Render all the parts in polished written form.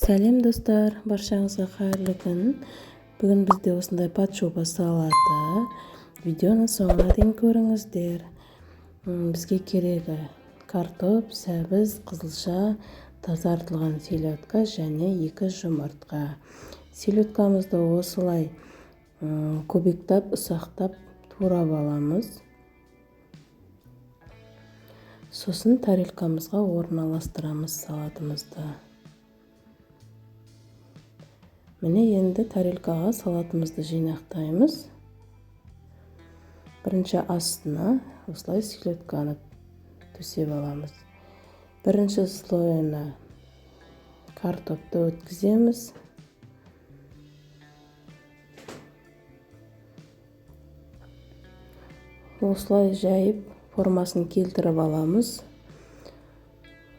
Сәлем достар, баршаңызға қайырлы күн. Бүгін бізде осындай патшоба салаты. Видеоны соңына дейін көріңіздер. Бізге керегі картоп, сәбіз, қызылша, тазартылған селедка және 2 жұмыртқа. Селедкамызды осылай көбіктеп, ұсақтап турап аламыз. Сосын тарелкамызға орналастырамыз салатымызды. Міне енді тарелкаға салатымызды жинақтаймыз. Бірінші астына осылай селедканы төсеп аламыз. Бірінші слойына картопты өткіземіз. Осылай жайып формасын келтіріп аламыз.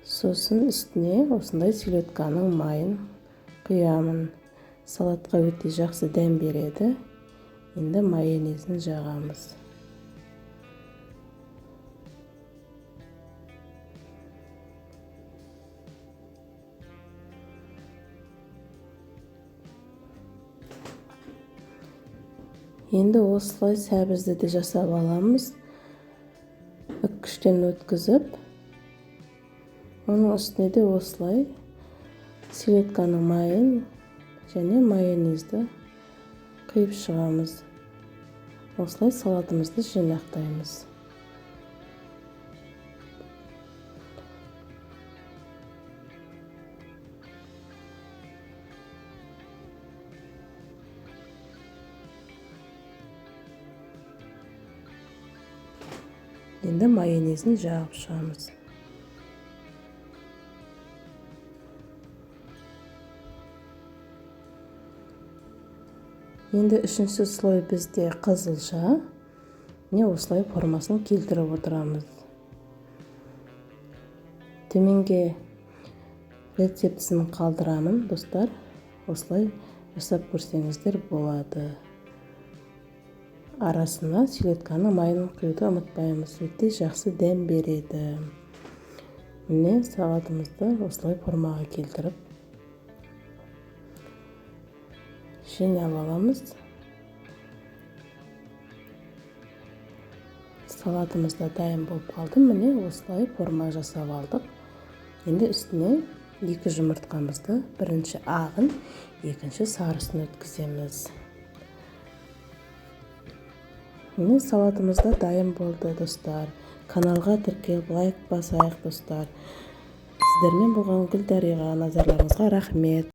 Сосын үстіне осындай селедканың майын құямын. Салатқа өте жақсы дәм береді. Енді майонезін жағамыз. Енді осылай сәбізді де жасап аламыз. Үккіштен өткізіп, оның үстіне де осылай селедканың майын және майонезді құйып шығамыз. Осылай салатымызды жинақтаймыз. Енді майонезін жағып шығамыз. Енді үшінші слой бізде қызылша. Не осылай формасын келтіріп отырамыз. Төменге рецептісін қалдырамын, достар. Осылай жасап көрсеңіздер болады. Арасына селедканың майын құюды ұмытпаймыз. Өте жақсы дәм береді. Міне салатымызды осылай формаға келтіріп жинап аламыз. Салатымыз да дайын болып қалды. Міне осылай форма жасап алдық. Енді үстіне 2 жұмыртқамызды, бірінші ағын, екінші сарысын өткіземіз. Міне салатымыз да дайын болды, достар. Каналға тіркеліп лайк басайық, достар. Сіздермен болған Гүлдариға, назарларыңызға рахмет.